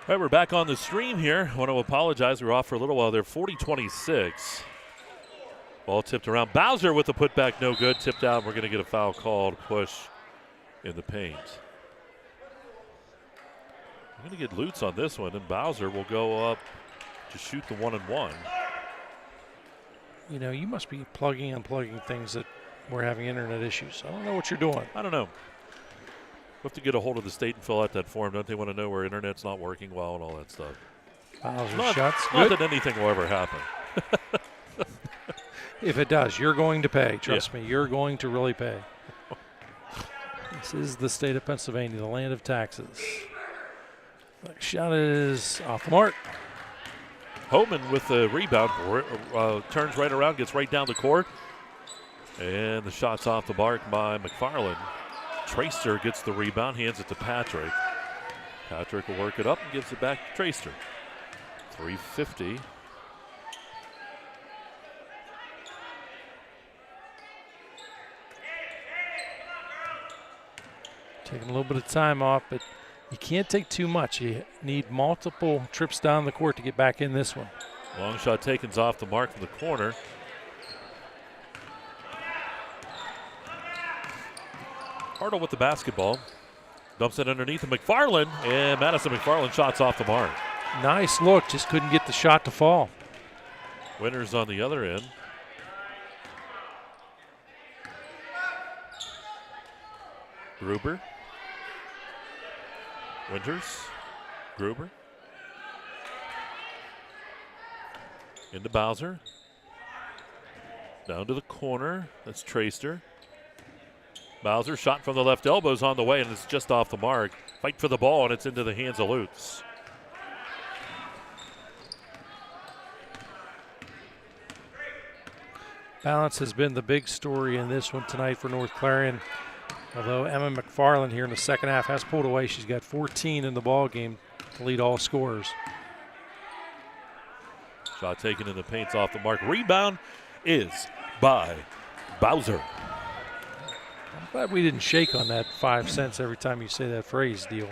All right, we're back on the stream here. I want to apologize. We were off for a little while there. 40-26. Ball tipped around. Bowser with the putback, no good. Tipped out. We're going to get a foul called. Push in the paint. I'm going to get Lutz on this one, and Bowser will go up to shoot the 1-and-1. You know, you must be plugging and unplugging things that we're having internet issues. I don't know what you're doing. I don't know. We have to get a hold of the state and fill out that form. Don't they want to know where internet's not working well and all that stuff? Bowser shots. Not that anything will ever happen. If it does, you're going to pay. Trust me, you're going to really pay. This is the state of Pennsylvania, the land of taxes. The shot is off the mark. Homan with the rebound, turns right around, gets right down the court. And the shot's off the mark by McFarland. Tracer gets the rebound, hands it to Patrick. Patrick will work it up and gives it back to Tracer. 3:50. Taking a little bit of time off, but you can't take too much. You need multiple trips down the court to get back in this one. Long shot taken's off the mark from the corner. Hartle with the basketball. Dumps it underneath of McFarland, and Madison McFarland shots off the mark. Nice look, just couldn't get the shot to fall. Winters on the other end. Gruber. Winters. Gruber. Into Bowser. Down to the corner. That's Tracer. Bowser shot from the left elbow's on the way, and it's just off the mark. Fight for the ball, and it's into the hands of Lutz. Balance has been the big story in this one tonight for North Clarion. Although Emma McFarland here in the second half has pulled away. She's got 14 in the ball game to lead all scorers. Shot taken in the paint's off the mark. Rebound is by Bowser. I'm glad we didn't shake on that 5 cents every time you say that phrase deal.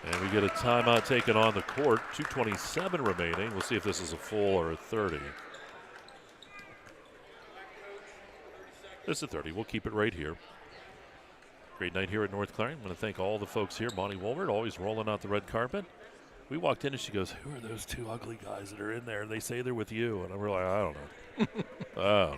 And we get a timeout taken on the court. 2:27 remaining. We'll see if this is a full or a 30. This is a 30. We'll keep it right here. Great night here at North Clarion. I want to thank all the folks here. Monty Wolbert always rolling out the red carpet. We walked in and she goes, "Who are those two ugly guys that are in there? They say they're with you." And I'm like, "I don't know." Oh.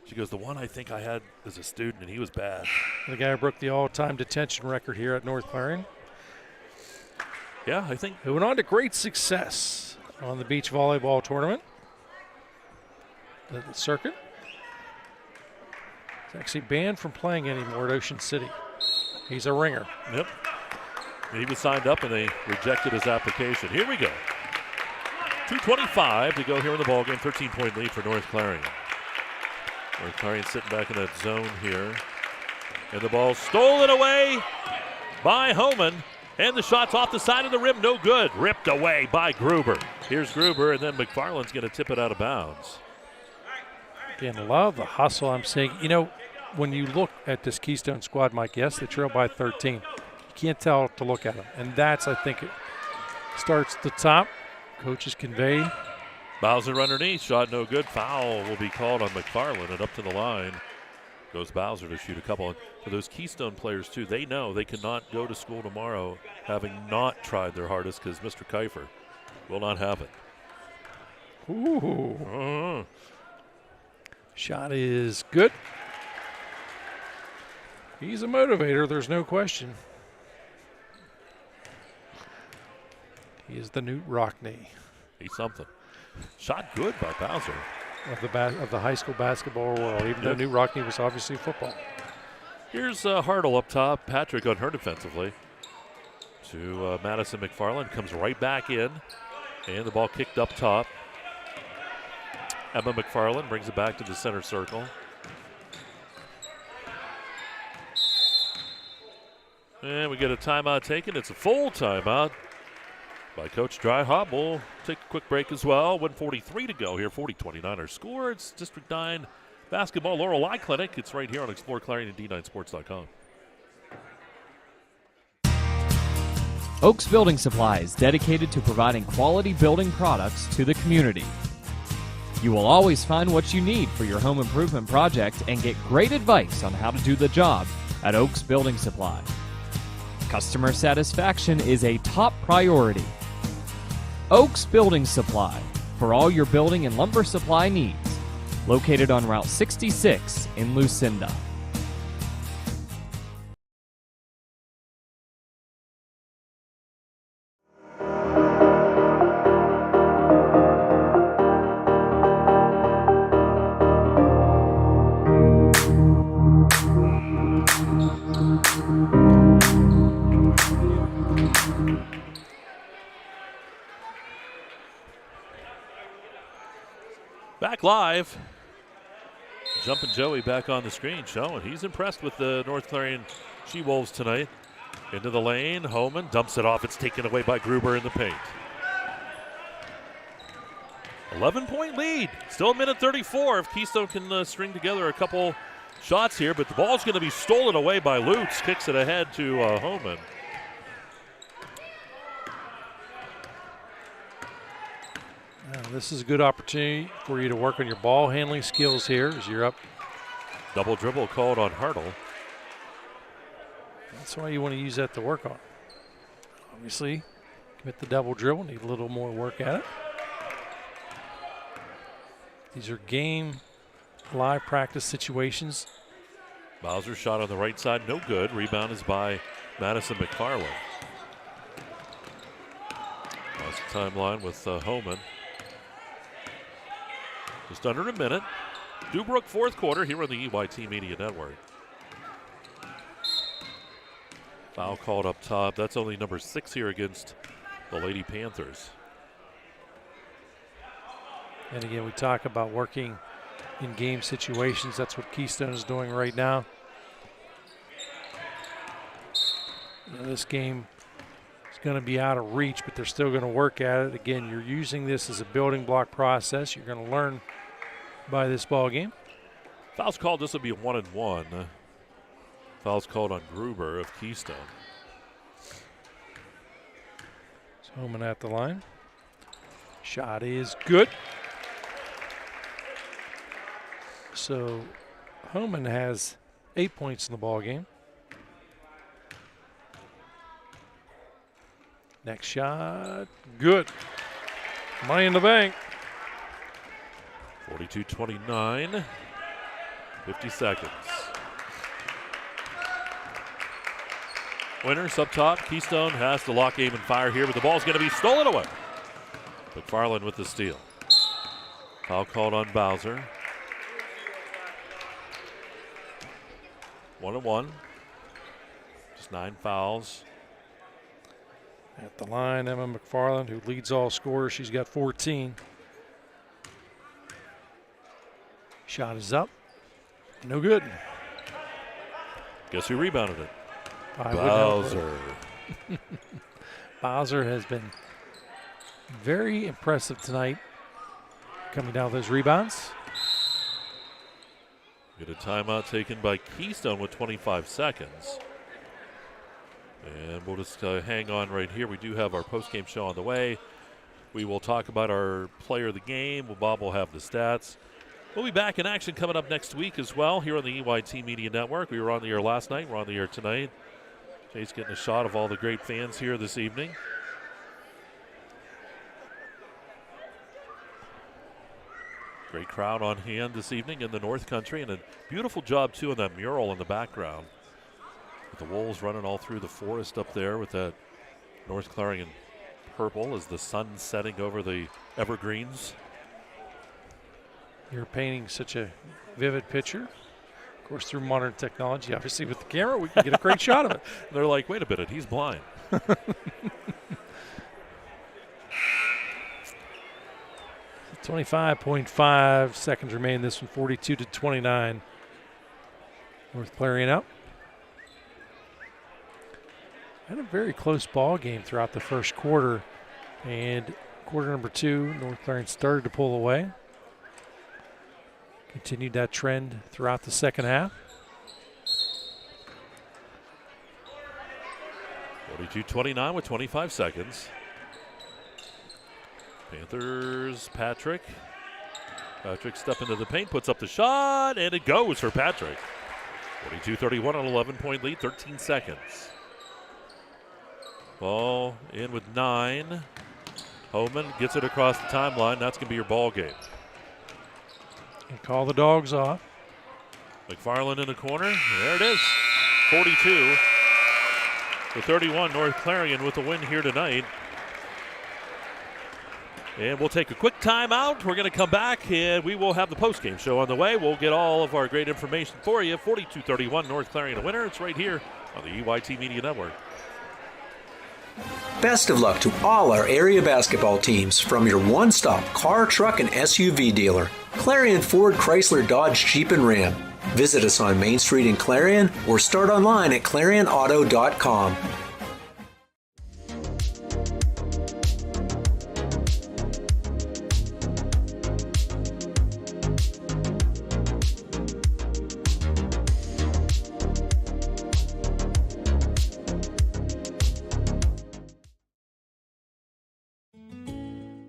She goes, "The one I think I had as a student, and he was bad." The guy who broke the all-time detention record here at North Clarion. Yeah, I think. Who went on to great success on the beach volleyball tournament. The circuit. He's actually banned from playing anymore at Ocean City. He's a ringer. Yep. He was signed up, and they rejected his application. Here we go. 2:25 to go here in the ballgame. 13-point lead for North Clarion. North Clarion sitting back in that zone here. And the ball stolen away by Homan. And the shot's off the side of the rim. No good. Ripped away by Gruber. Here's Gruber, and then McFarland's going to tip it out of bounds. Again, love the hustle. I'm saying, you know, when you look at this Keystone squad, Mike, yes, they trail by 13. You can't tell to look at them. And that's, I think, it starts at the top. Coaches convey. Bowser underneath. Shot no good. Foul will be called on McFarland. And up to the line goes Bowser to shoot a couple. And for those Keystone players, too, they know they cannot go to school tomorrow having not tried their hardest because Mr. Kiefer will not have it. Ooh. Shot is good. He's a motivator, there's no question. He is the Newt Rockney. He's something. Shot good by Bowser. Of the high school basketball world, even though Newt Rockney was obviously football. Here's Hartle up top. Patrick on her defensively. To Madison McFarland. Comes right back in. And the ball kicked up top. Emma McFarland brings it back to the center circle. And we get a timeout taken. It's a full timeout by Coach Dryhob. We'll take a quick break as well. 1:43 to go here. 40-29 our score. It's District 9 basketball Laurel Eye Clinic. It's right here on exploreClarion and D9sports.com. Oaks Building Supply is dedicated to providing quality building products to the community. You will always find what you need for your home improvement project and get great advice on how to do the job at Oaks Building Supply. Customer satisfaction is a top priority. Oaks Building Supply, for all your building and lumber supply needs. Located on Route 66 in Lucinda. Back live. Jumping Joey back on the screen, showing he's impressed with the North Clarion She-Wolves tonight. Into the lane, Homan dumps it off. It's taken away by Gruber in the paint. 11-point lead. Still a minute 34 if Keystone can string together a couple shots here, but the ball's going to be stolen away by Lutz. Kicks it ahead to Homan. This is a good opportunity for you to work on your ball handling skills here as you're up. Double dribble called on Hartle. That's why you want to use that to work on. Obviously, commit the double dribble, need a little more work at it. These are game live practice situations. Bowser shot on the right side, no good. Rebound is by Madison McFarland. Lost the timeline with Homan. Just under a minute. Dubrook fourth quarter here on the EYT Media Network. Foul called up top. That's only number 6 here against the Lady Panthers. And again, we talk about working in game situations. That's what Keystone is doing right now. This game is going to be out of reach, but they're still going to work at it. Again, you're using this as a building block process. You're going to learn by this ball game. Foul's called. This will be a 1-and-1. Foul's called on Gruber of Keystone. It's Homan at the line. Shot is good. So Homan has 8 points in the ball game. Next shot, good. Money in the bank. 42-29, 50 seconds. Winners up top. Keystone has to lock, aim, and fire here, but the ball's going to be stolen away. McFarland with the steal. Foul called on Bowser. 1-and-1. Just 9 fouls. At the line, Emma McFarland, who leads all scorers. She's got 14. Shot is up. No good. Guess who rebounded it? Bowser. Bowser has been very impressive tonight, coming down with those rebounds. Get a timeout taken by Keystone with 25 seconds. And we'll just hang on right here. We do have our post-game show on the way. We will talk about our player of the game. Bob will have the stats. We'll be back in action coming up next week as well here on the EYT Media Network. We were on the air last night. We're on the air tonight. Jay's getting a shot of all the great fans here this evening. Great crowd on hand this evening in the North Country, and a beautiful job, too, in that mural in the background. With the wolves running all through the forest up there with that North Clarion purple as the sun setting over the evergreens. You're painting such a vivid picture. Of course, through modern technology, obviously with the camera, we can get a great shot of it. They're like, wait a minute, he's blind. 25.5 seconds remain. This one 42-29. North Clarion up. Had a very close ball game throughout the first quarter. And quarter number 2, North Clarion started to pull away. Continued that trend throughout the second half. 42-29 with 25 seconds. Panthers, Patrick. Patrick step into the paint, puts up the shot, and it goes for Patrick. 42-31 on 11-point lead, 13 seconds. Ball in with 9. Homan gets it across the timeline. That's going to be your ball game. And call the dogs off. McFarland in the corner. There it is. 42-31. North Clarion with the win here tonight. And we'll take a quick timeout. We're going to come back, and we will have the postgame show on the way. We'll get all of our great information for you. 42-31, North Clarion a winner. It's right here on the EYT Media Network. Best of luck to all our area basketball teams from your one-stop car, truck, and SUV dealer, Clarion Ford, Chrysler, Dodge, Jeep, and Ram. Visit us on Main Street in Clarion or start online at ClarionAuto.com.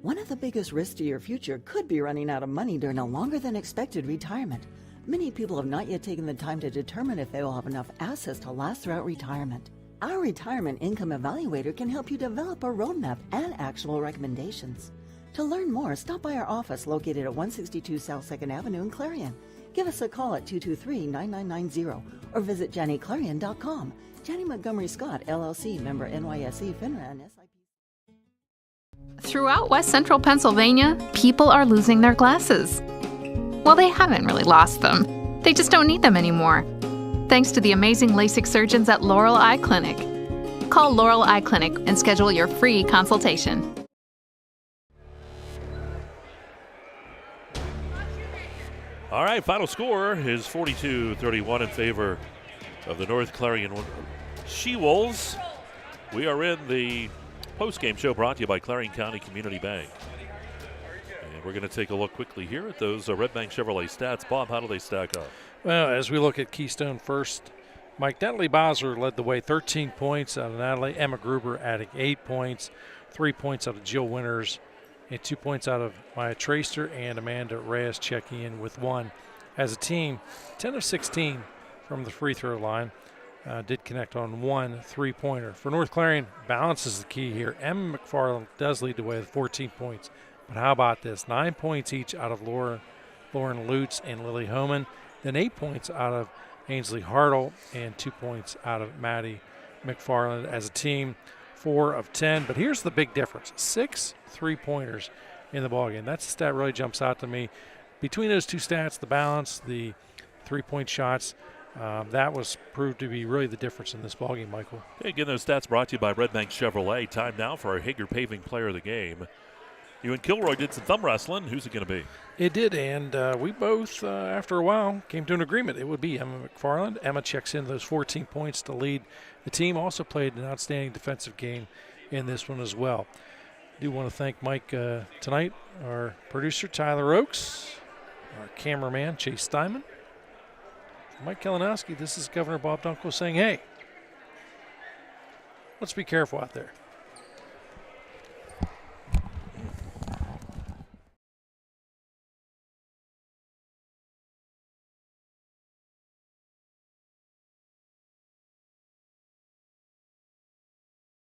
One of the biggest risks to your future could be running out of money during a longer than expected retirement. Many people have not yet taken the time to determine if they will have enough assets to last throughout retirement. Our Retirement Income Evaluator can help you develop a roadmap and actionable recommendations. To learn more, stop by our office located at 162 South 2nd Avenue in Clarion. Give us a call at 223-9990 or visit JannyClarion.com. Janney Montgomery Scott, LLC, member NYSE, FINRA, and SIP. Throughout West Central Pennsylvania, people are losing their glasses. Well, they haven't really lost them. They just don't need them anymore. Thanks to the amazing LASIK surgeons at Laurel Eye Clinic. Call Laurel Eye Clinic and schedule your free consultation. All right, final score is 42-31 in favor of the North Clarion She-Wolves. We are in the post-game show brought to you by Clarion County Community Bank. And we're going to take a look quickly here at those Red Bank Chevrolet stats. Bob, how do they stack up? Well, as we look at Keystone first, Mike, Natalie Bowser led the way, 13 points out of Natalie. Emma Gruber adding 8 points, 3 points out of Jill Winters, and 2 points out of Maya Traster and Amanda Reyes checking in with 1. As a team, 10 of 16 from the free throw line. Did connect on 1 3-pointer. For North Clarion, balance is the key here. Emma McFarland does lead the way with 14 points. But how about this? 9 points each out of Lauren Lutz and Lily Homan. Then 8 points out of Ainsley Hartle and 2 points out of Maddie McFarland. As a team, 4 of 10. But here's the big difference. 6 3-pointers in the ballgame. That's the stat really jumps out to me. Between those two stats, the balance, the 3-point shots, that was proved to be really the difference in this ballgame, Michael. Hey, again, those stats brought to you by Red Bank Chevrolet. Time now for our Hager Paving Player of the Game. You and Kilroy did some thumb wrestling. Who's it going to be? It did, and we both, after a while, came to an agreement. It would be Emma McFarland. Emma checks in those 14 points to lead the team. Also played an outstanding defensive game in this one as well. I do want to thank Mike tonight, our producer, Tyler Oakes, our cameraman, Chase Steinman. For Mike Kalinowski, this is Governor Bob Dunkel saying, hey, let's be careful out there.